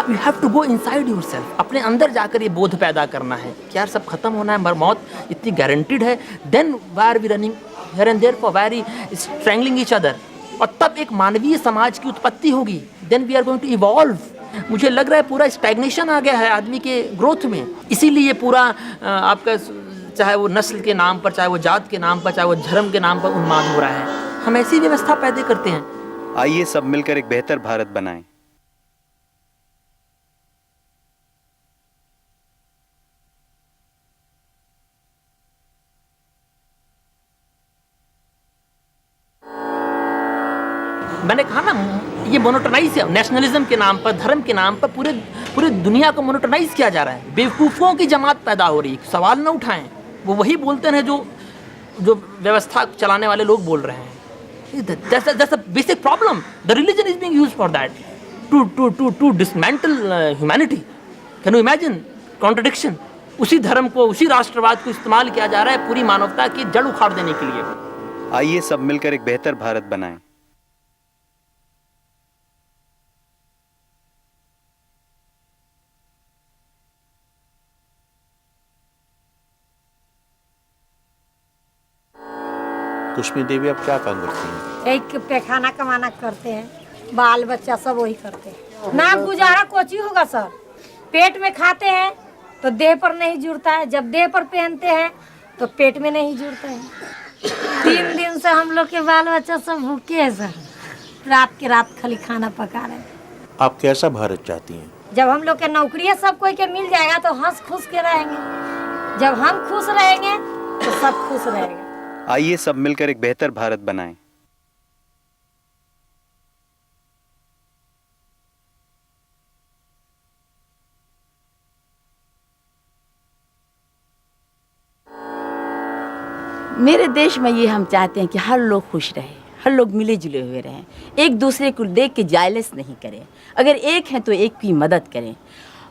You have to go inside yourself, अपने अंदर जाकर ये बोध पैदा करना है कि यार सब खत्म होना है, मौत इतनी गारंटीड है, then why are we running here and there for very strangling each other, और तब एक मानवीय समाज की उत्पत्ति होगी, then we are going to evolve. मुझे लग रहा है पूरा स्टैग्नेशन आ गया है आदमी के ग्रोथ में, इसीलिए पूरा आपका चाहे वो नस्ल के नाम पर, चाहे वो जात के नाम पर, चाहे वो धर्म के नाम पर उन्माद हो रहा है। हम ऐसी व्यवस्था पैदा करते हैं। आइए सब मिलकर एक बेहतर भारत बनाएं। मैंने कहा ना, ये मोनोटोनाइज है, नेशनलिज्म के नाम पर, धर्म के नाम पर पूरे दुनिया को मोनोटोनाइज किया जा रहा है। बेवकूफ़ों की जमात पैदा हो रही है, सवाल न उठाएं, वो वही बोलते हैं जो व्यवस्था चलाने वाले लोग बोल रहे हैं। That's a basic problem. The religion is being used for that, to dismantle humanity. Can you imagine contradiction? उसी धर्म को, उसी राष्ट्रवाद को इस्तेमाल किया जा रहा है पूरी मानवता की जड़ उखाड़ देने के लिए। आइए सब मिलकर एक बेहतर भारत बनाएं। कुश्मी देवी आप क्या काम करती हैं? एक पैखाना कमाना करते हैं, बाल बच्चा सब वही करते हैं। ना गुजारा कोची होगा सर, पेट में खाते हैं तो देह पर नहीं जुड़ता है, जब देह पर पहनते हैं तो पेट में नहीं जुड़ता है। 3 दिन से हम लोग के बाल बच्चा सब भूखे हैं सर, रात के रात खाली खाना पका रहे हैं। आप कैसा भारत चाहती हैं? जब हम लोग के नौकरी सब कोई के मिल जाएगा तो हंस खुश के रहेंगे, जब हम खुश रहेंगे तो सब खुश रहेगा। आइए सब मिलकर एक बेहतर भारत बनाएं। मेरे देश में ये हम चाहते हैं कि हर लोग खुश रहे, हर लोग मिले जुले हुए रहें, एक दूसरे को देख के जायलेस नहीं करें। अगर एक है तो एक की मदद करें,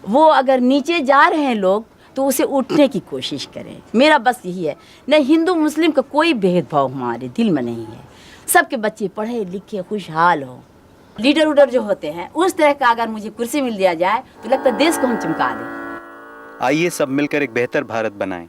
वो अगर नीचे जा रहे हैं लोग तो उसे उठने की कोशिश करें। मेरा बस यही है, न हिंदू मुस्लिम का कोई भेदभाव हमारे दिल में नहीं है। सबके बच्चे पढ़े लिखे खुशहाल हो। लीडर उडर जो होते हैं उस तरह का अगर मुझे कुर्सी मिल दिया जाए तो लगता है देश को हम चमका दें। आइए सब मिलकर एक बेहतर भारत बनाएं।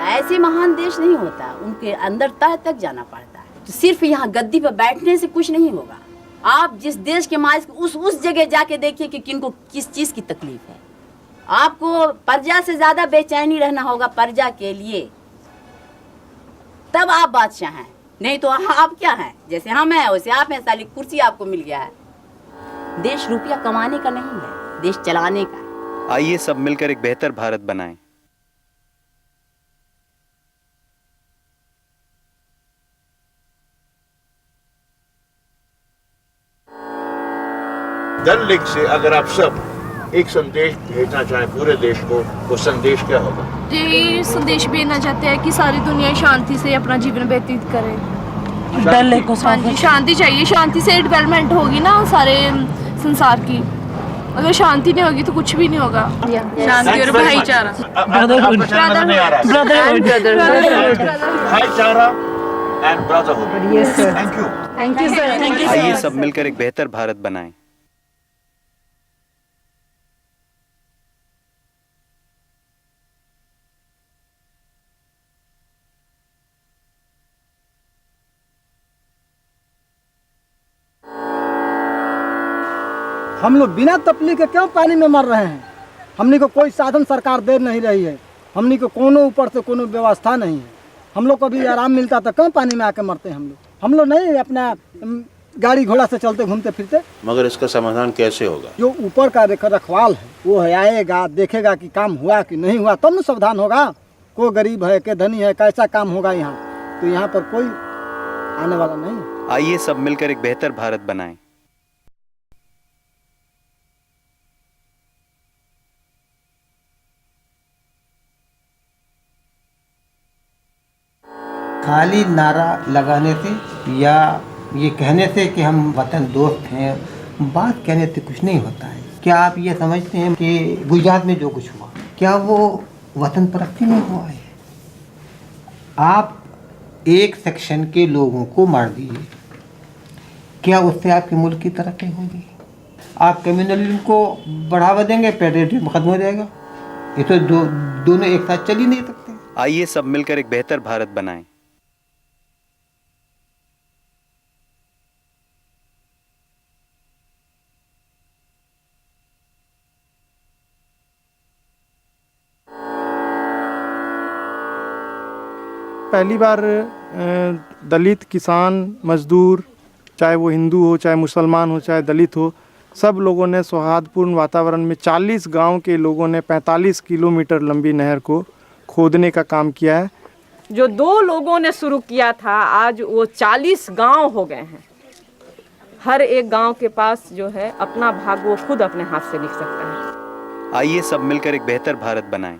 ऐसे महान देश नहीं होता, उनके अंदर तह तक जाना पड़ता है। तो सिर्फ यहाँ गद्दी पर बैठने से कुछ नहीं होगा। आप जिस देश के मालिक उस जगह जाके देखिए कि किनको किस चीज की तकलीफ है। आपको प्रजा से ज्यादा बेचैनी रहना होगा प्रजा के लिए, तब आप बादशाह हैं। नहीं तो आप क्या हैं? जैसे हम हैं वैसे आप हैं, साली कुर्सी आपको मिल गया है। देश रुपया कमाने का नहीं है, देश चलाने का है। आइए सब मिलकर एक बेहतर भारत बनाएं। डल लेक से अगर आप सब एक संदेश भेजना चाहें पूरे देश को, वो संदेश क्या होगा? ये संदेश भेजना चाहते हैं कि सारी दुनिया शांति से अपना जीवन व्यतीत करे। डल लेक को शांति चाहिए, शांति से डेवलपमेंट होगी ना सारे संसार की। अगर शांति नहीं होगी तो कुछ भी नहीं होगा। शांति और भाईचारा, भाईचारा and brotherhood. Thank you sir. आइए सब मिलकर एक बेहतर भारत बनाएं। हम लोग बिना तपली के क्यों पानी में मर रहे हैं? हमनी को कोई साधन सरकार दे नहीं रही है, हमनी को कोनो ऊपर से कोनो व्यवस्था नहीं है। हम लोग को भी आराम मिलता तो क्यों पानी में आके मरते हैं हम लोग नहीं अपना गाड़ी घोड़ा से चलते घूमते फिरते। मगर इसका समाधान कैसे होगा? जो ऊपर का रखवाल है वो है, आएगा देखेगा कि काम हुआ कि नहीं हुआ, तब न सावधान होगा। कोई गरीब है के धनी है, कैसा काम होगा यहाँ, तो यहाँ पर कोई आने वाला नहीं। आइए सब मिलकर एक बेहतर भारत बनाएं। खाली नारा लगाने से या ये कहने से कि हम वतन दोस्त हैं, बात कहने से कुछ नहीं होता है। क्या आप ये समझते हैं कि गुजरात में जो कुछ हुआ क्या वो वतन परस्ती में हुआ है? आप एक सेक्शन के लोगों को मार दीजिए, क्या उससे आपके मुल्क की तरक्की होगी? आप कम्युनलिज्म को बढ़ावा देंगे, पैट्रियटिज्म खत्म हो जाएगा। ये तो दोनों एक साथ चल ही नहीं सकते। आइए सब मिलकर एक बेहतर भारत बनाएं। पहली बार दलित, किसान, मजदूर, चाहे वो हिंदू हो, चाहे मुसलमान हो, चाहे दलित हो, सब लोगों ने सौहार्दपूर्ण वातावरण में 40 गांव के लोगों ने 45 किलोमीटर लंबी नहर को खोदने का काम किया है। जो 2 लोगों ने शुरू किया था, आज वो 40 गांव हो गए हैं। हर एक गांव के पास जो है अपना भाग वो खुद अपने हाथ से लिख सकता है। आइए सब मिलकर एक बेहतर भारत बनाएं।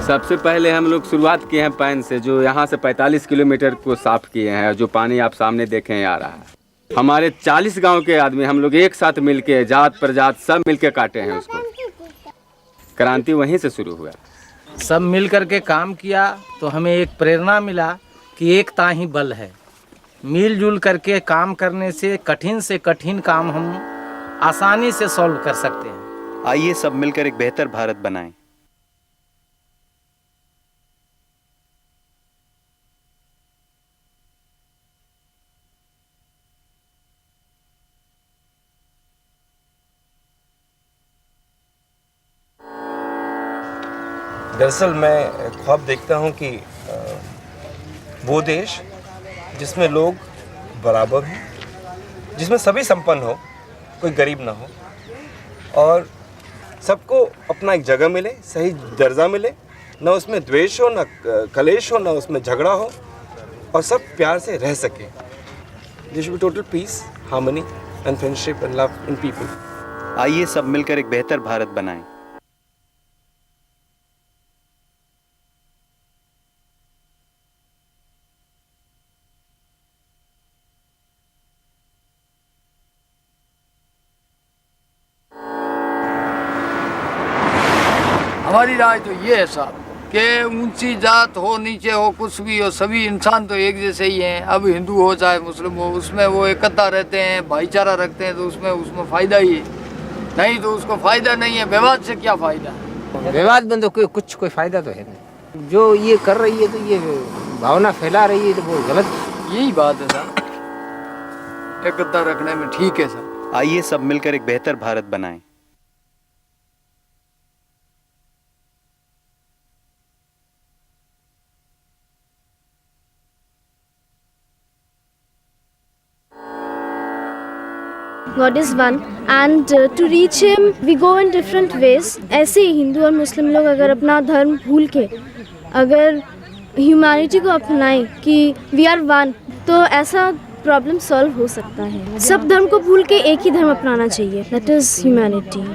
सबसे पहले हम लोग शुरुआत किए हैं पैन से, जो यहाँ से 45 किलोमीटर को साफ किए हैं। जो पानी आप सामने देखें आ रहा है, हमारे 40 गांव के आदमी हम लोग एक साथ मिलके, जात प्रजात सब मिलके काटे हैं उसको। क्रांति वहीं से शुरू हुआ। सब मिल कर के काम किया तो हमें एक प्रेरणा मिला कि एकता ही बल है। मिलजुल करके काम करने से कठिन काम हम आसानी से सॉल्व कर सकते हैं। आइए सब मिलकर एक बेहतर भारत बनाएं। दरअसल मैं ख्वाब देखता हूँ कि वो देश जिसमें लोग बराबर हों, जिसमें सभी संपन्न हो, कोई गरीब ना हो, और सबको अपना एक जगह मिले, सही दर्जा मिले, ना उसमें द्वेष हो, ना कलेश हो, ना उसमें झगड़ा हो, और सब प्यार से रह सके। There should be total peace, harmony and friendship and love in people. आइए सब मिलकर एक बेहतर भारत बनाएं। हमारी राय तो ये है साहब कि ऊंची जात हो, नीचे हो, कुछ भी हो, सभी इंसान तो एक जैसे ही हैं। अब हिंदू हो चाहे मुस्लिम हो, उसमें वो एकता रहते हैं, भाईचारा रखते हैं, तो उसमें फ़ायदा ही है। नहीं तो उसको फ़ायदा नहीं है। विवाद से क्या फ़ायदा? विवाद में तो कोई फ़ायदा तो है नहीं। जो ये कर रही है, तो ये भावना फैला रही है, तो वो गलत। यही बात है साहब, एकता रखने में ठीक है साहब। आइए सब मिलकर एक बेहतर भारत बनाएं। God is one and to reach him we go in different ways. ऐसे ही हिंदू और मुस्लिम लोग अगर अपना धर्म भूल के अगर ह्यूमैनिटी को अपनाएं कि we are one, तो ऐसा प्रॉब्लम सॉल्व हो सकता है। सब धर्म को भूल के एक ही धर्म अपनाना चाहिए, that is humanity।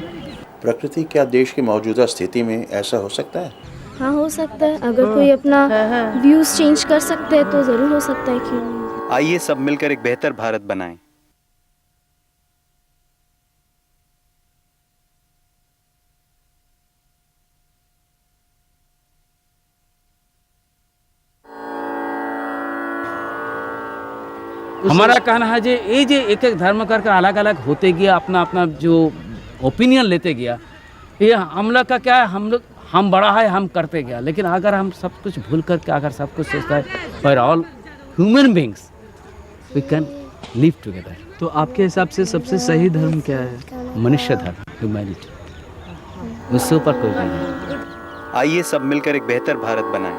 प्रकृति क्या देश की मौजूदा स्थिति में ऐसा हो सकता है? हाँ, हो सकता है। अगर कोई अपना व्यूज चेंज कर सकते हैं तो ज़रूर हो सकता है। क्यों नहीं? आइए सब मिलकर एक बेहतर भारत बनाएं। हमारा कहना है जे ये जे एक एक धर्म करके अलग अलग होते गया, अपना अपना जो ओपिनियन लेते गया, ये हम लोग का क्या है, हम बड़ा है, हम करते गया। लेकिन अगर हम सब कुछ भूल करके अगर सब कुछ सोचता है for all human beings we can live together. तो आपके हिसाब से सबसे सही धर्म क्या है? मनुष्य धर्म, ह्यूमैनिटी, उससे ऊपर कोई नहीं। आइए सब मिलकर एक बेहतर भारत बनाएं।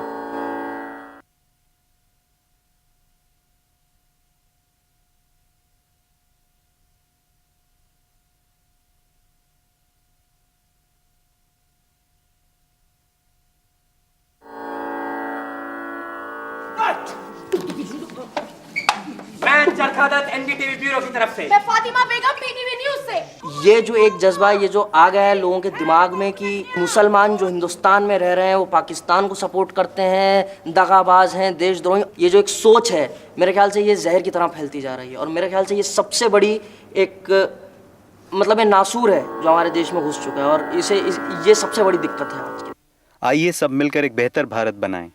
मैं चरखादत एनडीटीवी ब्यूरो की तरफ से। मैं फातिमा बेगम पीटीवी न्यूज से। ये जो एक जज्बा ये जो आ गया है लोगों के दिमाग में कि मुसलमान जो हिंदुस्तान में रह रहे हैं वो पाकिस्तान को सपोर्ट करते हैं, दगाबाज हैं, देशद्रोही, ये जो एक सोच है मेरे ख्याल से ये जहर की तरह फैलती जा रही है। और मेरे ख्याल से ये सबसे बड़ी एक मतलब ये नासूर है जो हमारे देश में घुस चुका है और ये सबसे बड़ी दिक्कत है आज की। आइए सब मिलकर एक बेहतर भारत बनाएं।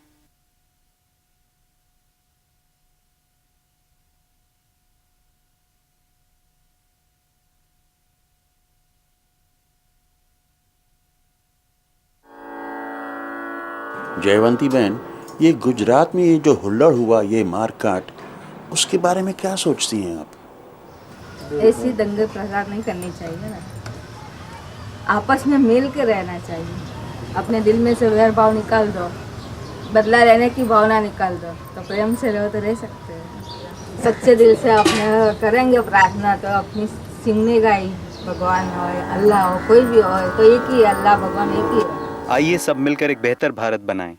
जयवंती बहन, ये गुजरात में ये जो हुल्लड़ हुआ, ये मारकाट, उसके बारे में क्या सोचती हैं आप? ऐसी दंगे प्रचार नहीं करनी चाहिए ना, आपस में मिल के रहना चाहिए। अपने दिल में से वैर भाव निकाल दो, बदला रहने की भावना निकाल दो, तो प्रेम से रहो तो रह सकते हैं। सच्चे दिल से अपने करेंगे प्रार्थना तो अपनी सुनने ही भगवान हो, अल्लाह हो, कोई भी हो, तो एक ही अल्लाह भगवान एक ही है। आइए सब मिलकर एक बेहतर भारत बनाएं।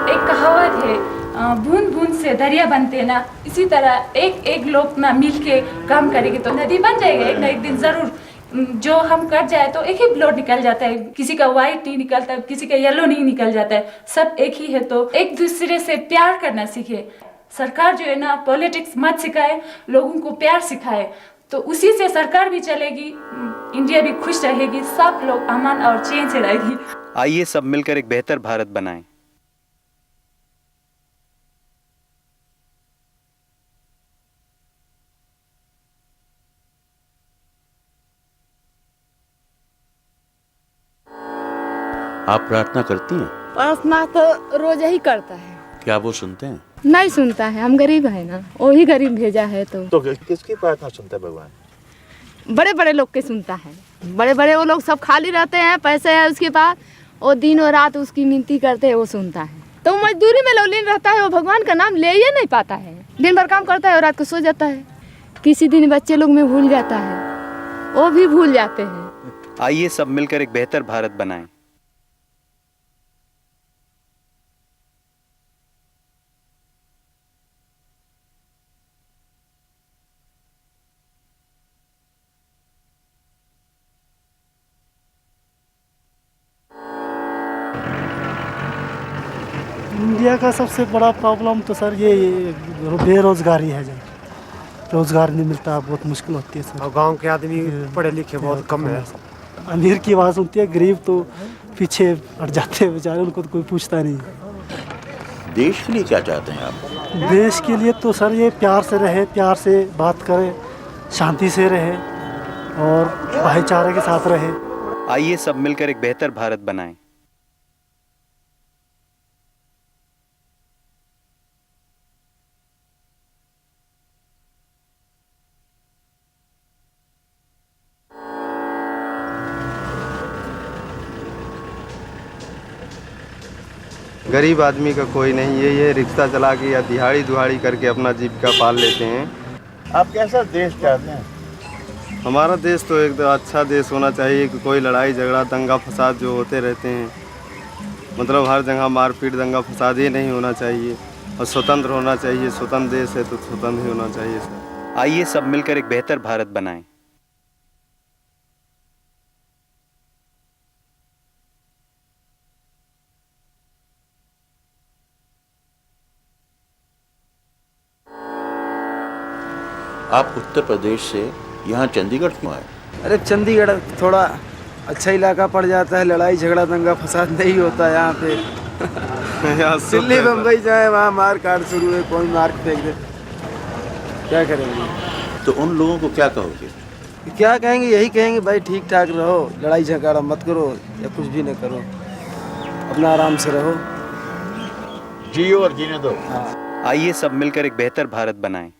एक कहावत है, बूंद बूंद से दरिया बनते ना, इसी तरह एक एक लोग ना मिल के काम करेंगे तो नदी बन जाएगा एक ना एक दिन जरूर। जो हम कट जाए तो एक ही ब्लड निकल जाता है, किसी का व्हाइट नहीं निकलता, किसी का येलो नहीं निकल जाता है, सब एक ही है। तो एक दूसरे से प्यार करना सीखे। सरकार जो है ना पॉलिटिक्स मत सिखाए, लोगों को प्यार सिखाए, तो उसी से सरकार भी चलेगी, इंडिया भी खुश रहेगी, सब लोग अमन और चैन से रहेगी। आइए सब मिलकर एक बेहतर भारत बनाएं। आप प्रार्थना करती हैं? प्रार्थना तो रोज ही करता है। क्या वो सुनते हैं? नहीं सुनता है, हम गरीब है ना, वही गरीब भेजा है। तो किसकी प्रार्थना सुनता है भगवान? बड़े बड़े लोग के सुनता है। बड़े बड़े वो लोग सब खाली रहते हैं, पैसे है उसके पास, वो दिन और रात उसकी मिनती करते हैं, वो सुनता है। तो मजदूरी में लौलीन रहता है, वो भगवान का नाम ले ही नहीं पाता है। दिन भर काम करता है और रात को सो जाता है। किसी दिन बच्चे लोग में भूल जाता है, वो भी भूल जाते हैं। आइए सब मिलकर एक बेहतर भारत बनाएं। इंडिया का सबसे बड़ा प्रॉब्लम तो सर ये बेरोजगारी है। जब रोजगार नहीं मिलता बहुत मुश्किल होती है सर। और गांव के आदमी पढ़े लिखे बहुत कम है। अमीर की आवाज़ सुनती है, गरीब तो पीछे हट जाते हैं बेचारे, उनको तो कोई पूछता नहीं। देश के लिए क्या चाहते हैं आप? देश के लिए तो सर ये प्यार से रहे, प्यार से बात करे, शांति से रहे और भाईचारे के साथ रहे। आइए सब मिलकर एक बेहतर भारत बनाएं। गरीब आदमी का कोई नहीं है, ये रिक्शा चला के या दिहाड़ी दुहाड़ी करके अपना जीविका पाल लेते हैं। आप कैसा देश चाहते हैं? हमारा देश तो एक अच्छा देश होना चाहिए कि कोई लड़ाई झगड़ा दंगा फसाद जो होते रहते हैं, मतलब हर जगह मारपीट दंगा फसाद ये नहीं होना चाहिए और स्वतंत्र होना चाहिए। स्वतंत्र देश है तो स्वतंत्र ही होना चाहिए सर। आइए सब मिलकर एक बेहतर भारत बनाएं। आप उत्तर प्रदेश से यहाँ चंडीगढ़ क्यों आए? अरे चंडीगढ़ थोड़ा अच्छा इलाका पड़ जाता है, लड़ाई झगड़ा दंगा फसाद नहीं होता यहाँ पे। दिल्ली बम्बई जाए वहाँ मार काट शुरू है, कोई मार फेंक दे, क्या करेंगे? तो उन लोगों को क्या कहोगे? क्या कहेंगे, यही कहेंगे भाई ठीक ठाक रहो, लड़ाई झगड़ा मत करो या कुछ भी न करो, अपना आराम से रहो, जियो और जीने दो। आइए सब मिलकर एक बेहतर भारत बनाएं।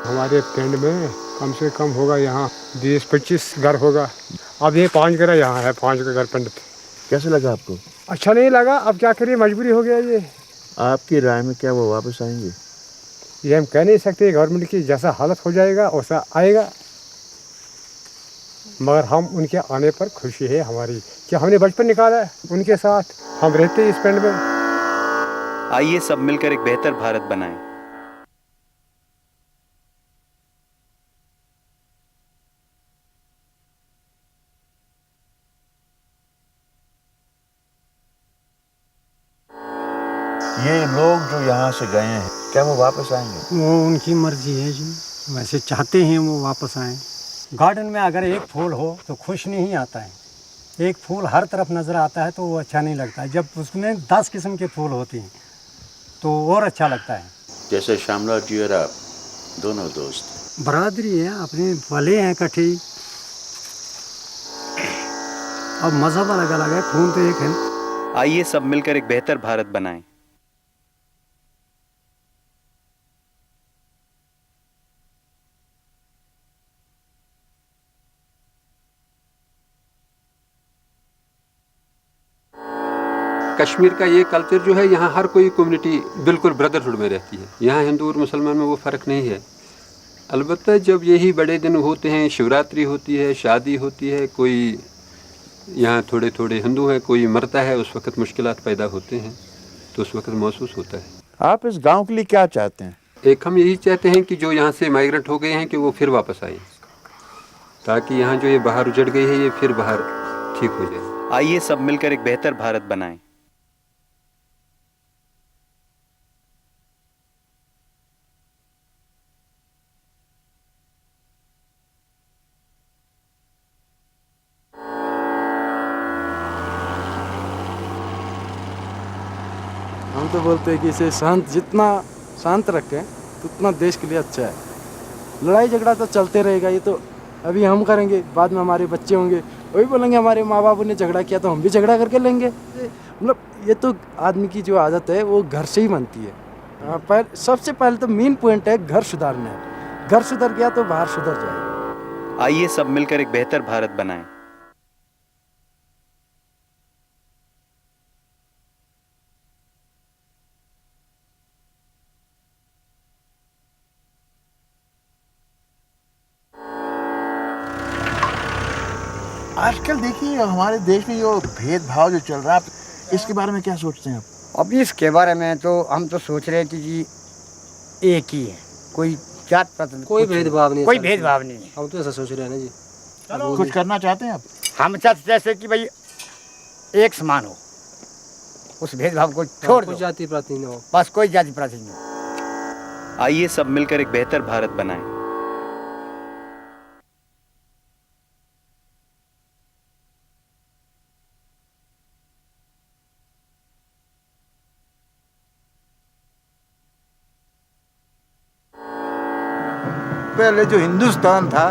हमारे पिंड में कम से कम होगा यहाँ 20-25 घर होगा। अब ये 5 घर यहाँ है, 5 का घर पंडित। कैसे लगा आपको? अच्छा नहीं लगा, अब क्या करिए, मजबूरी हो गया ये। आपकी राय में क्या वो वापस आएंगे? ये हम कह नहीं सकते, गवर्नमेंट की जैसा हालत हो जाएगा वैसा आएगा, मगर हम उनके आने पर खुशी है हमारी कि हमने बचपन निकाला है उनके साथ, हम रहते हैं इस पिंड में। आइए सब मिलकर एक बेहतर भारत बनाएं। ये लोग जो यहाँ से गए हैं, क्या वो वापस आएंगे? वो उनकी मर्जी है जी, वैसे चाहते हैं वो वापस आएं। गार्डन में अगर एक फूल हो तो खुश नहीं आता है, एक फूल हर तरफ नज़र आता है तो वो अच्छा नहीं लगता है। जब उसमें 10 किस्म के फूल होते हैं तो और अच्छा लगता है। जैसे श्यामलाल जी और आप दोनों दोस्त बरादरी है, अपने वाले हैं इकट्ठे, अब मज़हब अलग अलग है, खून तो एक है। आइए सब मिलकर एक बेहतर भारत बनाएं। कश्मीर का ये कल्चर जो है, यहाँ हर कोई कम्युनिटी बिल्कुल ब्रदरहुड में रहती है। यहाँ हिंदू और मुसलमान में वो फ़र्क नहीं है। अलबत्ता जब यही बड़े दिन होते हैं, शिवरात्रि होती है, शादी होती है, कोई यहाँ थोड़े थोड़े हिंदू हैं, कोई मरता है, उस वक्त मुश्किलात पैदा होते हैं, तो उस वक्त महसूस होता है। आप इस गांव के लिए क्या चाहते हैं? एक हम यही चाहते हैं कि जो यहाँ से माइग्रेंट हो गए हैं कि वो फिर वापस आए, ताकि यहाँ जो ये बाहर उजड़ गई है ये फिर बाहर ठीक हो जाए। आइए सब मिलकर एक बेहतर भारत बनाएं। हम तो बोलते हैं कि इसे शांत, जितना शांत रखें तो उतना देश के लिए अच्छा है। लड़ाई झगड़ा तो चलते रहेगा, ये तो अभी हम करेंगे, बाद में हमारे बच्चे होंगे वही बोलेंगे हमारे माँ बाप ने झगड़ा किया तो हम भी झगड़ा करके लेंगे। मतलब ये तो आदमी की जो आदत है वो घर से ही बनती है। सबसे पहले तो मेन पॉइंट है घर सुधारना है, घर सुधर गया तो बाहर सुधर जाएगा। आइए सब मिलकर एक बेहतर भारत बनाएं। आजकल देखिए हमारे देश में जो भेदभाव जो चल रहा है, इसके बारे में क्या सोचते हैं आप? अब इसके बारे में तो हम तो सोच रहे थे जी एक ही है, कोई जात पात कोई भेदभाव नहीं, कोई भेदभाव नहीं है। हम तो ऐसा सोच रहे हैं ना जी। कुछ करना चाहते हैं आप? हम चाहते जैसे कि भाई एक समान हो, उस भेदभाव को छोड़ दो, कोई जाति प्रति न हो, बस कोई जाति प्रति नहीं हो। आइए सब मिलकर एक बेहतर भारत बनाएं। पहले जो हिंदुस्तान था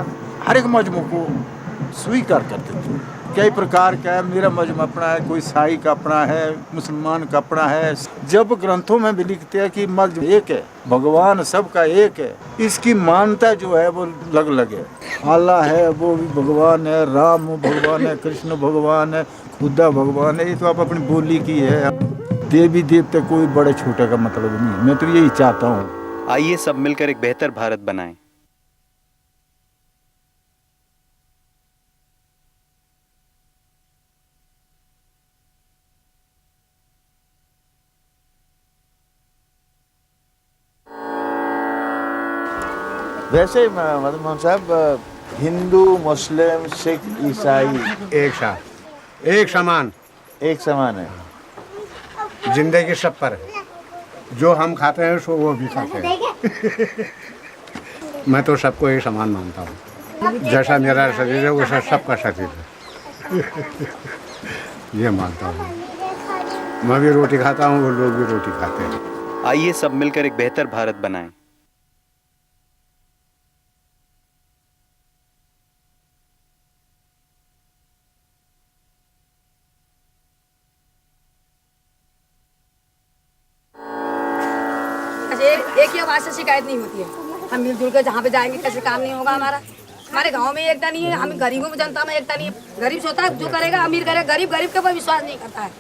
हर एक मजहब को स्वीकार करते थे, कई प्रकार का है, मेरा मजहब अपना है, कोई ईसाई का अपना है, मुसलमान का अपना है। जब ग्रंथों में भी लिखते हैं कि मजहब एक है, भगवान सबका एक है, इसकी मान्यता जो है वो अलग अलग है। अल्लाह है वो भी भगवान है, राम भगवान है, कृष्ण भगवान है, खुदा भगवान है। ये तो आप अपनी बोली की है। देवी देवता कोई बड़े छोटे का मतलब नहीं है। मैं तो यही चाहता हूँ। आइए सब मिलकर एक बेहतर भारत बनाएं। वैसे मदन मोहन साहब, हिंदू मुस्लिम सिख ईसाई एक साथ, एक समान, एक समान है, जिंदगी सब पर है। जो हम खाते हैं सो वो भी खाते हैं। मैं तो सबको एक समान मानता हूँ, जैसा मेरा शरीर है वैसा सबका शरीर है। ये मानता हूँ। मैं भी रोटी खाता हूँ, वो लोग भी रोटी खाते हैं। आइए सब मिलकर एक बेहतर भारत बनाएं। एक ही आवाज से शिकायत नहीं होती है। हम मिलजुल कर जहाँ पे जाएंगे कैसे काम नहीं होगा हमारा। हमारे गांव में एकता नहीं है, हम गरीबों में जनता में एकता नहीं है। गरीब सोचता है जो करेगा अमीर करेगा, गरीब गरीब के ऊपर विश्वास नहीं करता है।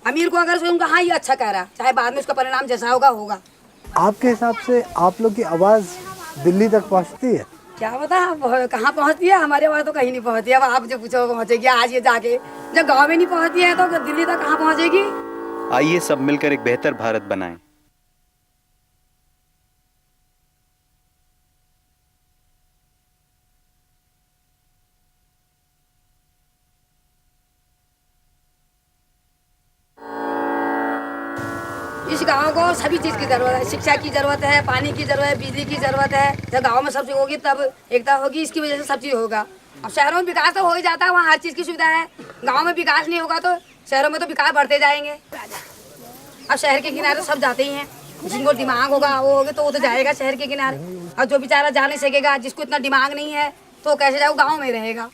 अमीर को अगर उनका हाँ ये अच्छा कह रहा है, चाहे बाद में उसका परिणाम जैसा होगा होगा। आपके हिसाब से आप लोग की आवाज़ दिल्ली तक पहुंचती है? क्या पता कहाँ पहुँचती है, हमारी आवाज़ तो कहीं नहीं पहुँचती है। अब आप जो पूछो पहुँचेगी आज ये जाके, जब गाँव में नहीं पहुँचती है तो दिल्ली तक कहाँ पहुँचेगी। आइए सब मिलकर एक बेहतर भारत बनाएं। इस गांव को सभी चीज़ की ज़रूरत है, शिक्षा की ज़रूरत है, पानी की ज़रूरत है, बिजली की ज़रूरत है। जब गांव में सब चीज़ होगी तब एकता होगी, इसकी वजह से सब चीज़ होगा। अब शहरों में विकास तो हो ही जाता है, वहाँ हर चीज़ की सुविधा है। गांव में विकास नहीं होगा तो शहरों में तो विकास बढ़ते जाएंगे। अब शहर के किनारे सब जाते ही हैं, जिनको दिमाग होगा वो होगा तो वो तो जाएगा शहर के किनारे। और जो बेचारा जा नहीं सकेगा, जिसको इतना दिमाग नहीं है तो कैसे जाओ, गाँव में रहेगा।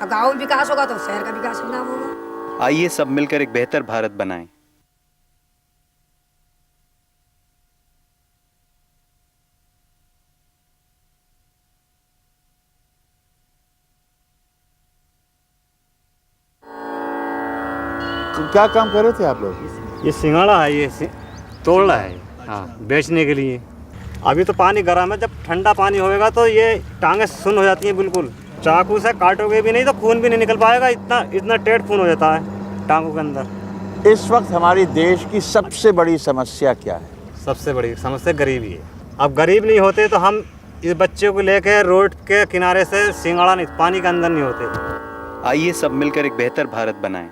अब गाँव में विकास होगा तो शहर का विकास होगा। आइए सब मिलकर एक बेहतर भारत बनाएं। क्या काम कर रहे थे आप लोग? ये सिंगाड़ा है, ये तोड़ रहा है, हाँ, बेचने के लिए। अभी तो पानी गर्म है, जब ठंडा पानी होएगा तो ये टांगें सुन्न हो जाती हैं बिल्कुल। चाकू से काटोगे भी नहीं तो खून भी नहीं निकल पाएगा, इतना टेढ़ खून हो जाता है टांगों के अंदर। इस वक्त हमारी देश की सबसे बड़ी समस्या क्या है? सबसे बड़ी समस्या गरीबी है। अब गरीब नहीं होते तो हम इस बच्चे को लेकर रोड के किनारे से सिंगाड़ा नहीं, पानी के अंदर नहीं होते। आइए सब मिलकर एक बेहतर भारत बनाएं।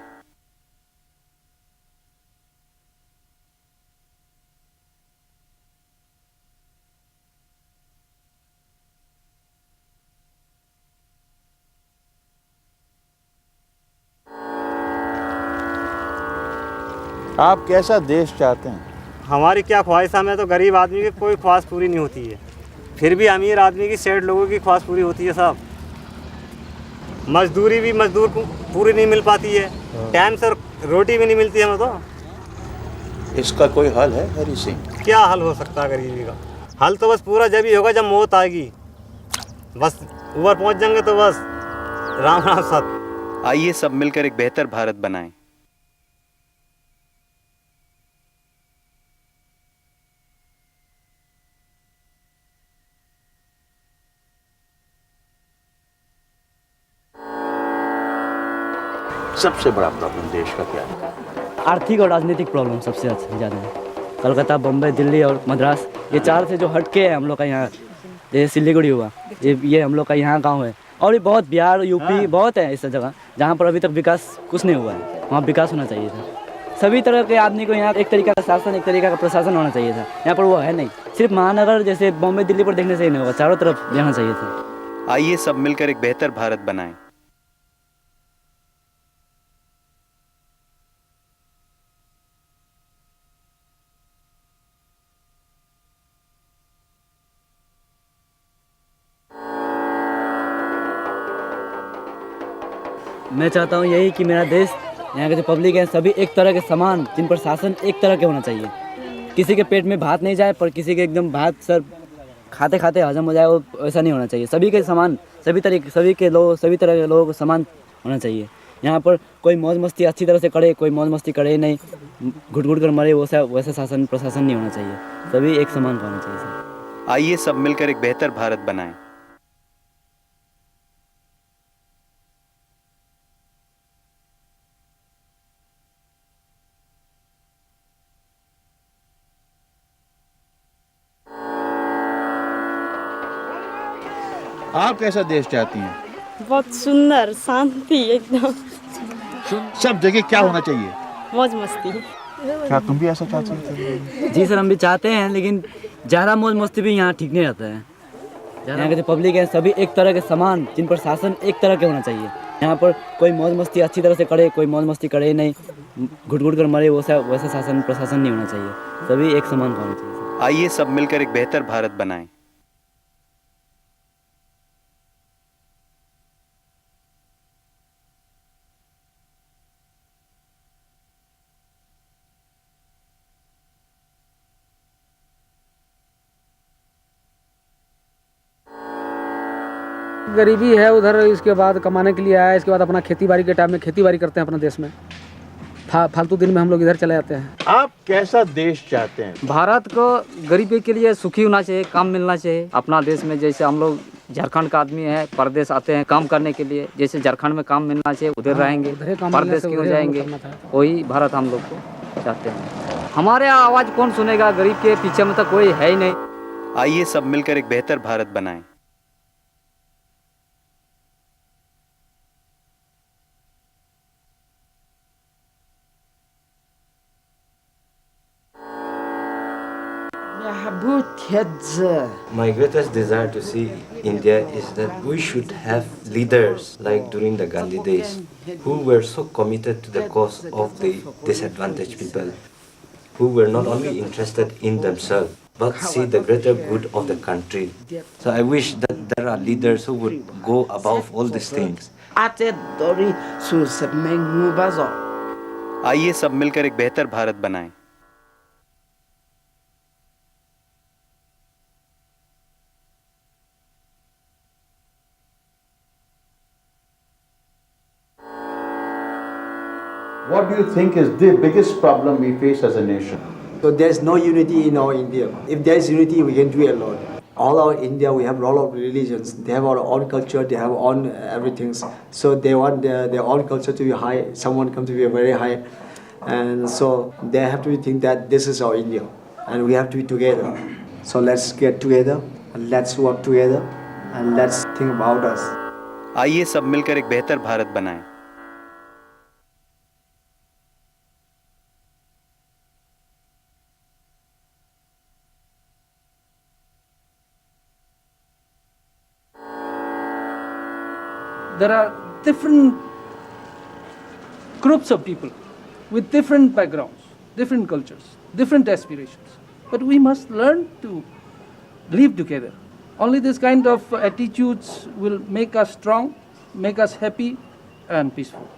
आप कैसा देश चाहते हैं? हमारी क्या ख्वाहिश, हमें तो गरीब आदमी की कोई ख्वाहिश पूरी नहीं होती है, फिर भी अमीर आदमी की, सेठ लोगों की ख्वाहिश पूरी होती है साहब। मजदूरी भी मजदूर को पूरी नहीं मिल पाती है, टाइम से रोटी भी नहीं मिलती हमें तो। इसका कोई हल है हरी सिंह? क्या हल हो सकता है गरीबी का? हल तो बस पूरा जब ही होगा जब मौत आएगी, बस ऊपर पहुंच जाएंगे तो बस राम राम सत। आइए सब मिलकर एक बेहतर भारत बनाएं। सबसे बड़ा प्रॉब्लम देश का क्या है? आर्थिक और राजनीतिक प्रॉब्लम सबसे ज़्यादा है। कलकत्ता, बम्बई, दिल्ली और मद्रास, ये चार से जो हटके है हम लोग का यहाँ, जैसे सिलीगुड़ी हुआ, ये हम लोग का यहाँ गांव है। और भी बहुत, बिहार, यूपी बहुत है ऐसा जगह जहाँ पर अभी तक विकास कुछ नहीं हुआ है, वहाँ विकास होना चाहिए था। सभी तरह के आदमी को यहाँ एक तरीका का शासन, एक तरीका का प्रशासन होना चाहिए था। यहाँ पर वो है नहीं, सिर्फ महानगर जैसे बॉम्बे दिल्ली पर देखने से ही नहीं होगा, चारों तरफ जाना चाहिए था। आइए सब मिलकर एक बेहतर भारत बनाएं। मैं चाहता हूँ यही कि मेरा देश, यहाँ के जो पब्लिक है सभी एक तरह के समान, जिन पर शासन एक तरह के होना चाहिए। किसी के पेट में भात नहीं जाए पर किसी के एकदम भात सर खाते खाते हजम हो जाए, वो ऐसा नहीं होना चाहिए। सभी के समान, सभी तरह के लोग समान होना चाहिए। यहाँ पर कोई मौज मस्ती अच्छी तरह से करे, कोई मौज मस्ती करे नहीं, घुट घुट कर मरे, वैसा शासन प्रशासन नहीं होना चाहिए। सभी एक समान होना चाहिए सर। आइए सब मिलकर एक बेहतर भारत बनाएं। आप कैसा देश चाहती हैं? बहुत सुंदर, शांति एकदम। सब जगह क्या होना चाहिए? मौज मस्ती। क्या तुम भी ऐसा चाहते हो? जी सर, हम भी चाहते हैं, लेकिन ज़्यादा मौज मस्ती भी यहाँ ठीक नहीं रहता है। यहाँ के जो पब्लिक है सभी एक तरह के समान, जिन पर शासन एक तरह के होना चाहिए। यहाँ पर कोई मौज मस्ती अच्छी तरह से करे, कोई मौज मस्ती करे नहीं, घुट घुट कर मरे, वैसा शासन प्रशासन नहीं होना चाहिए। सभी एक समान होना चाहिए। आइए सब मिलकर एक बेहतर भारत बनाएं। गरीबी है उधर, इसके बाद कमाने के लिए आया, इसके बाद अपना खेती बाड़ी के टाइम में खेती बाड़ी करते हैं अपना देश में। फालतू दिन में हम लोग इधर चले जाते हैं। आप कैसा देश चाहते हैं? भारत को गरीबी के लिए सुखी होना चाहिए, काम मिलना चाहिए। अपना देश में जैसे हम लोग झारखंड का आदमी है, परदेश आते हैं काम करने के लिए, जैसे झारखंड में काम मिलना चाहिए, उधर रहेंगे, परदेश क्यों जाएंगे। वही भारत हम लोग को चाहते हैं। हमारे आवाज़ कौन सुनेगा? गरीब के पीछे में तो कोई है ही नहीं। आइए सब मिलकर एक बेहतर भारत बनाएं। My greatest desire to see India is that we should have leaders like during the Gandhi days who were so committed to the cause of the disadvantaged people, who were not only interested in themselves but see the greater good of the country. So I wish that there are leaders who would go above all these things. आइए सब मिलकर एक बेहतर भारत बनाएं। What do you think is the biggest problem we face as a nation? So there's no unity in our India. If there's unity, we can do a lot. All our India, we have a lot of religions. They have our own culture. They have own everything. So they want their own culture to be high. Someone come to be very high, and so they have to think that this is our India, and we have to be together. So let's get together, and let's work together, and let's think about us. आइए सब मिलकर एक बेहतर भारत बनाएं। There are different groups of people with different backgrounds, different cultures, different aspirations. But we must learn to live together. Only this kind of attitudes will make us strong, make us happy and peaceful.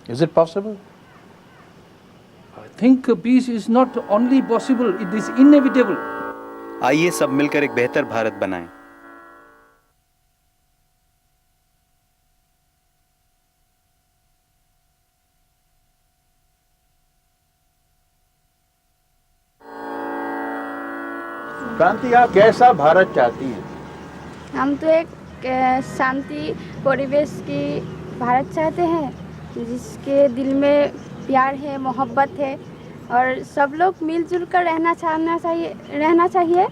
Is it possible? I think peace is not only possible, it is inevitable. आइए सब मिलकर एक बेहतर भारत बनाएं। क्रांति, आप कैसा भारत चाहती हैं? हम तो एक शांति परिवेश की भारत चाहते हैं जिसके दिल में प्यार है, मोहब्बत है और सब लोग मिलजुल कर रहना चाहिए।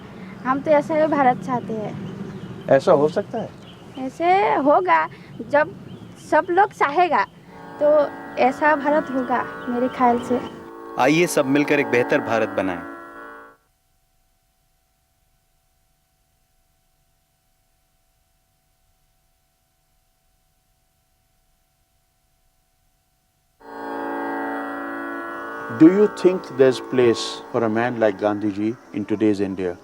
हम तो ऐसा ही भारत चाहते हैं। ऐसा हो सकता है? ऐसे होगा जब सब लोग चाहेगा तो ऐसा भारत होगा मेरे ख्याल से। आइए सब मिलकर एक बेहतर भारत बनाएं। Do you think there's place for a man like Gandhi ji in today's India?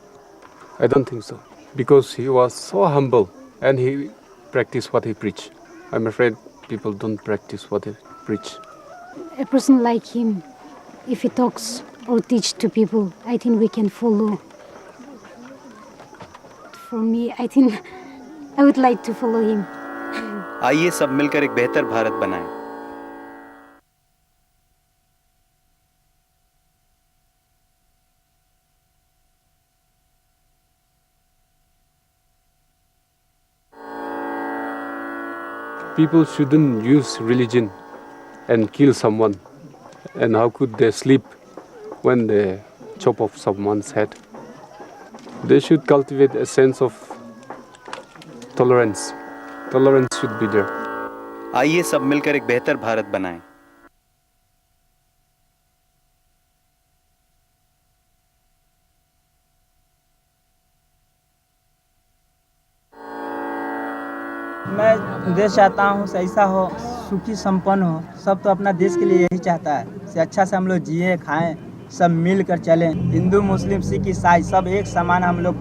I don't think so, because he was so humble and he practiced what he preached. I'm afraid people don't practice what he preach. A person like him, if he talks or teach to people, I think we can follow. For me, I think I would like to follow him. आइए सब मिलकर एक बेहतर भारत बनाएं। People shouldn't use religion and kill someone. And how could they sleep when they chop off someone's head? They should cultivate a sense of tolerance. Tolerance should be there. आइए सब मिलकर एक बेहतर भारत बनाएं। मैं देश चाहता हूँ ऐसा हो, सुखी संपन्न हो। सब तो अपना देश के लिए यही चाहता है से अच्छा से हम लोग जिए खाएं, सब मिल कर चलें। हिंदू मुस्लिम सिख ईसाई सब एक समान हम लोग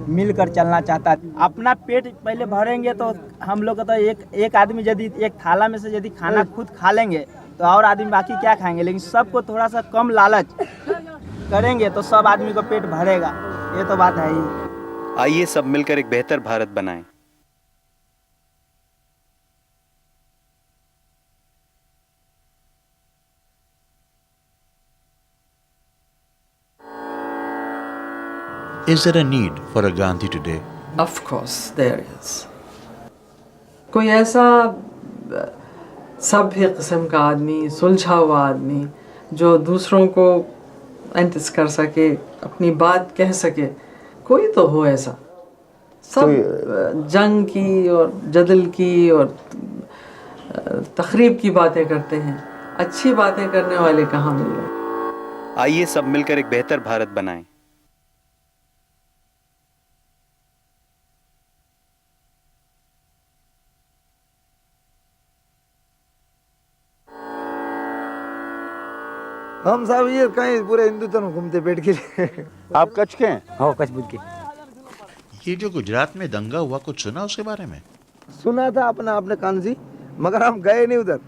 मिल कर चलना चाहता है। अपना पेट पहले भरेंगे तो हम लोग तो एक आदमी यदि एक थाला में से यदि खाना खुद खा लेंगे तो और आदमी बाकी क्या खाएंगे। लेकिन सबको थोड़ा सा कम लालच करेंगे तो सब आदमी को पेट भरेगा। ये तो बात है ही। आइए सब मिलकर एक बेहतर भारत बनाएं। Is there a need for a Gandhi today? Of course, there is. कोई ऐसा सभ्य किस्म का आदमी, सुलझा हुआ आदमी जो दूसरों को एंटिस कर सके, अपनी बात कह सके, कोई तो हो ऐसा। सब जंग की और जदल की और तखरीब की बातें करते हैं, अच्छी बातें करने वाले कहाँ मिल रहे। आइए सब मिलकर एक बेहतर भारत बनाएं। हम साहब ये कहीं पूरे हिंदुस्तान में घूमते पेट के लिए। आप कच्छ के हैं? हाँ, कच्छ बुद्ध के। ये जो गुजरात में दंगा हुआ, कुछ सुना उसके बारे में? सुना था अपने कान से, मगर हम गए नहीं उधर।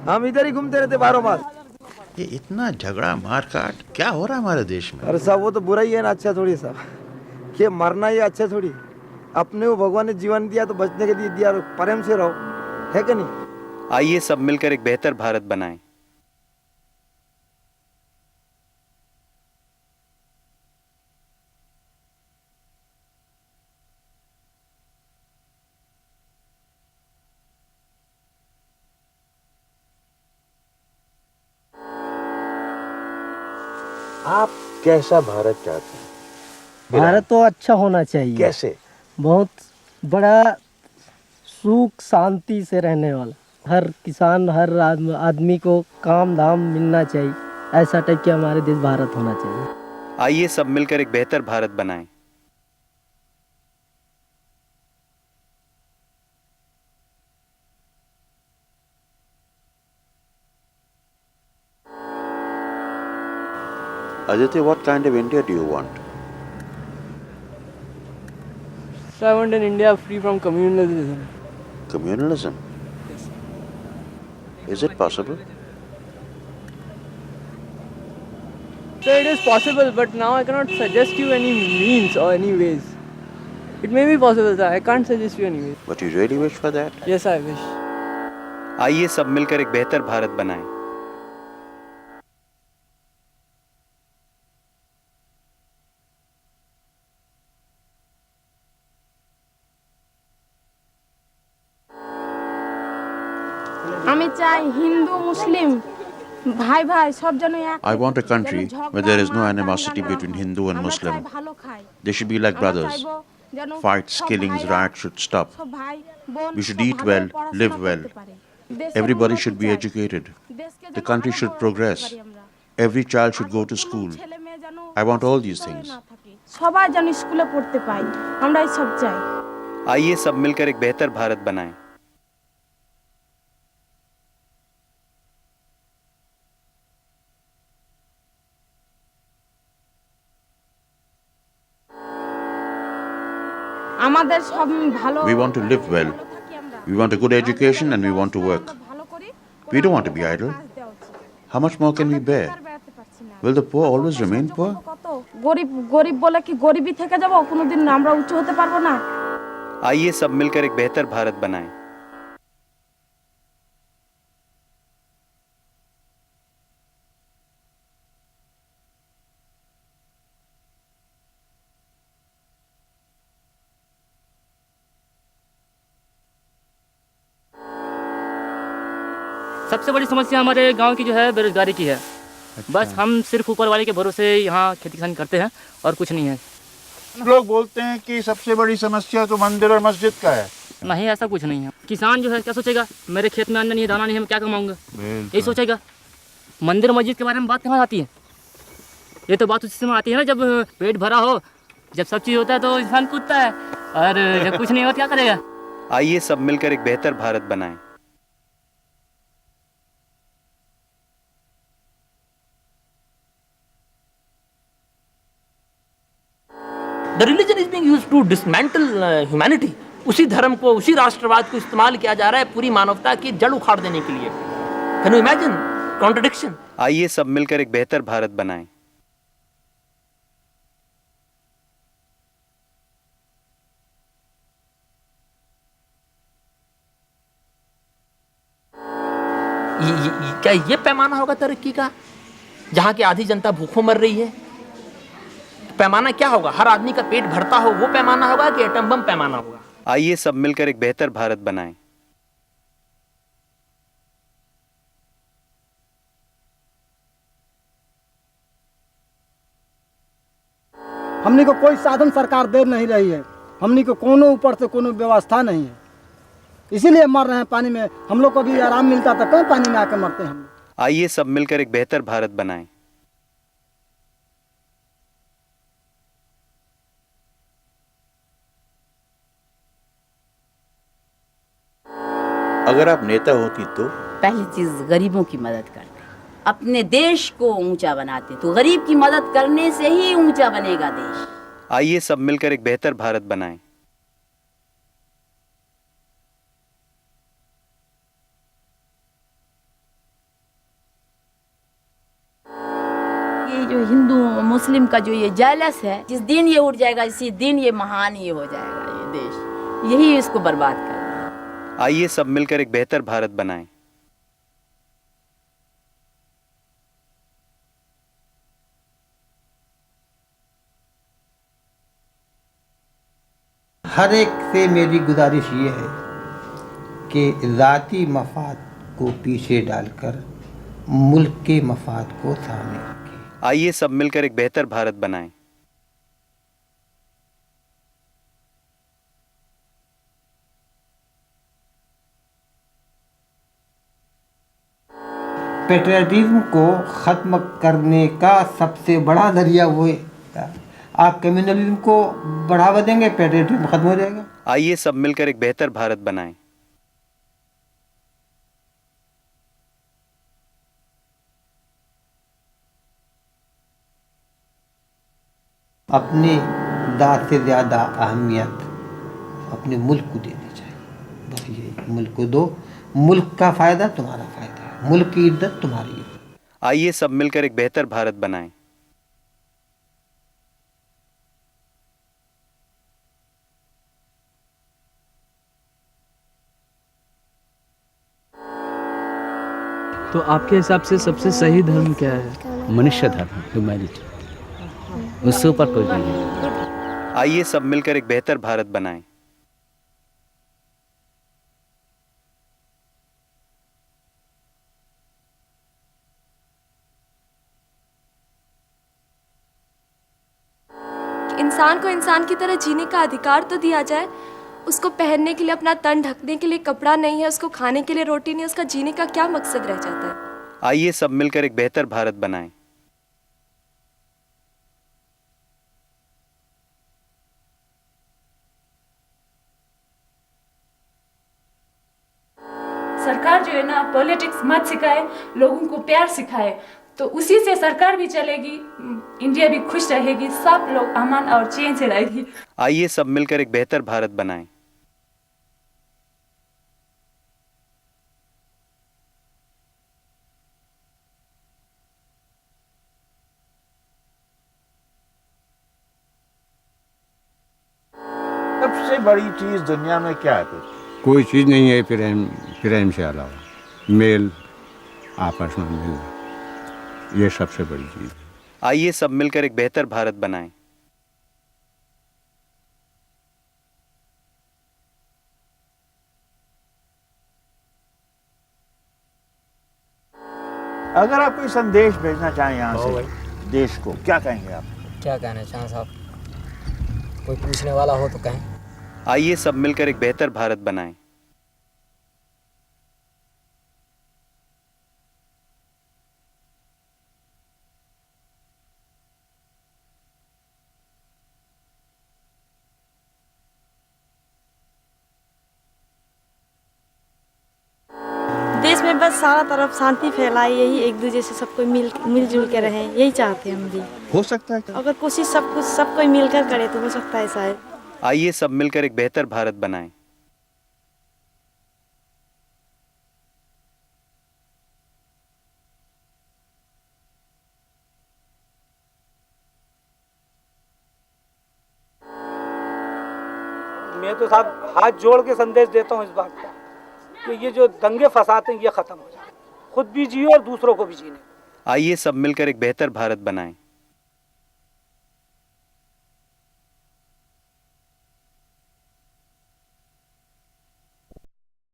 हम इधर ही घूमते रहते बारह मास। ये इतना झगड़ा मारकाट क्या हो रहा है हमारे देश में? अरे साहब वो तो बुरा ही है ना, अच्छा थोड़ी साहब कि मरना ही अच्छा थोड़ी। अपने को भगवान ने जीवन दिया तो बचने के लिए दिया, प्रेम से रहो, है कि नहीं? आइए सब मिलकर एक बेहतर भारत बनाएं। आप कैसा भारत चाहते हैं? भारत तो अच्छा होना चाहिए। कैसे? बहुत बड़ा सुख शांति से रहने वाला, हर किसान हर आदमी को काम धाम मिलना चाहिए, ऐसा टाइप के हमारे देश भारत होना चाहिए। आइए सब मिलकर एक बेहतर भारत बनाएं। Aditya, what kind of India do you want? So I want an India free from communalism. Communalism? Yes. Is it possible? So it is possible, but now I cannot suggest you any means or any ways. It may be possible, sir. I can't suggest you any ways. But you really wish for that? Yes, I wish. आइए सब मिलकर एक बेहतर भारत बनाएं। আমি চাই হিন্দু মুসলিম ভাই ভাই সব যেন এক। I want a country where there is no animosity between Hindu and Muslim. They should be like brothers. Fights, killings, riots should stop. We should eat well, live well. Everybody should be educated. The country should progress. Every child should go to school. I want all these things. সবাই যেন স্কুলে পড়তে পায়, আমরা এই সব চাই। आइए सब मिलकर एक बेहतर भारत बनाएं। আমাদের সব ভালো। We want to live well. We want a good education and we want to work. We don't want to be idle. How much more can we bear? Will the poor always remain poor? গরিব গরিব বলে কি গরিবই থেকে যাব, কোনোদিন আমরা উচ্চ হতে পারবো না। आइए सब मिलकर एक बेहतर भारत बनाएं। सबसे बड़ी समस्या हमारे गांव की जो है बेरोजगारी की है। अच्छा। बस हम सिर्फ ऊपर वाले के भरोसे यहाँ खेती किसानी करते हैं और कुछ नहीं है। लोग बोलते हैं कि सबसे बड़ी समस्या तो मंदिर और मस्जिद का है। नहीं, ऐसा कुछ नहीं है। किसान जो है क्या सोचेगा, मेरे खेत में अन्न नहीं है, दाना नहीं है, मैं क्या कमाऊंगा, यही सोचेगा। मंदिर मस्जिद के बारे में बात कहाँ आती है? ये तो बात उसी समय आती है ना जब पेट भरा हो, जब सब चीज़ होता है तो इंसान कूदता है, और जब कुछ नहीं हो क्या करेगा। आइए सब मिलकर एक बेहतर भारत बनाएं। The religion is being used to dismantle humanity. उसी धर्म को, उसी राष्ट्रवाद को इस्तेमाल किया जा रहा है पूरी मानवता की जड़ उखाड़ देने के लिए। Can you imagine contradiction? आइए सब मिलकर एक बेहतर भारत बनाएं। क्या ये पैमाना होगा तरक्की का, जहाँ की आधी जनता भूखों मर रही है? पैमाना क्या होगा? हर आदमी का पेट भरता हो वो पैमाना होगा कि एटम बम पैमाना होगा? आइए सब मिलकर एक बेहतर भारत बनाएं। हमनी को कोई साधन सरकार दे नहीं रही है, हमनी को कोनो ऊपर से कोनो व्यवस्था नहीं है, इसीलिए मर रहे हैं पानी में। हम लोग को भी आराम मिलता तो कौन पानी में आके मरते हैं हम। आइए सब मिलकर एक बेहतर भारत बनाएं। अगर आप नेता होती तो पहली चीज गरीबों की मदद करते, अपने देश को ऊंचा बनाते, तो गरीब की मदद करने से ही ऊंचा बनेगा देश। आइए सब मिलकर एक बेहतर भारत बनाएं। ये जो हिंदू मुस्लिम का जो ये जालस है, जिस दिन ये उठ जाएगा इसी दिन ये महान ही हो जाएगा ये देश, यही इसको बर्बाद कर। आइए सब मिलकर एक बेहतर भारत बनाएं। हर एक से मेरी गुजारिश ये है कि ज़ाती मफाद को पीछे डालकर मुल्क के मफाद को सामने रखें। आइए सब मिलकर एक बेहतर भारत बनाएं। पेट्रियटिज्म को ख़त्म करने का सबसे बड़ा जरिया वो है। आप कम्युनलिज्म को बढ़ावा देंगे, पेट्रियटिज्म खत्म हो जाएगा। आइए सब मिलकर एक बेहतर भारत बनाएं। अपने दाद से ज़्यादा अहमियत अपने मुल्क को देनी चाहिए। बस ये मुल्क को दो, मुल्क का फ़ायदा तुम्हारा फ़ायदा है, मुल्क की इज्जत तुम्हारी इज्जत। आइए सब मिलकर एक बेहतर भारत बनाएं। तो आपके हिसाब से सबसे सही धर्म क्या है? मनुष्य धर्म, ह्यूमैनिटी, उससे ऊपर कोई नहीं है। आइए सब मिलकर एक बेहतर भारत बनाएं। इंसान को इंसान की तरह जीने का अधिकार तो दिया जाए। उसको पहनने के लिए अपना तन ढकने के लिए कपड़ा नहीं है, उसको खाने के लिए रोटी नहीं, उसका जीने का क्या मकसद रह जाता है? आइए सब मिलकर एक बेहतर भारत बनाएं। सरकार जो है ना, पॉलिटिक्स मत सिखाए, लोगों को प्यार सिखाए, तो उसी से सरकार भी चलेगी, इंडिया भी खुश रहेगी, सब लोग अमन और चैन से रहेगी। आइए सब मिलकर एक बेहतर भारत बनाएं। सबसे बड़ी चीज दुनिया में क्या है? कोई चीज़ नहीं है प्रेम से अलावा। मेल, आपस में मिलना, ये सबसे बड़ी चीज़। आइए सब मिलकर एक बेहतर भारत बनाएं। अगर आप कोई संदेश भेजना चाहें यहाँ से देश को, क्या कहेंगे आप? क्या कहना चाहें साहब? कोई पूछने वाला हो तो कहें। आइए सब मिलकर एक बेहतर भारत बनाएं। देश में बस सारा तरफ शांति फैलाए, यही एक दूसरे से सबको मिलजुल के रहे, यही चाहते हैं हम भी। हो सकता है अगर कोशिश सब कोई मिलकर करे तो हो सकता है शायद। आइए सब मिलकर एक बेहतर भारत बनाएं। मैं तो साहब हाथ जोड़ के संदेश देता हूँ इस बात का कि ये जो दंगे फसाद हैं ये खत्म हो जाए, खुद भी जिए और दूसरों को भी जीने। आइए सब मिलकर एक बेहतर भारत बनाएं।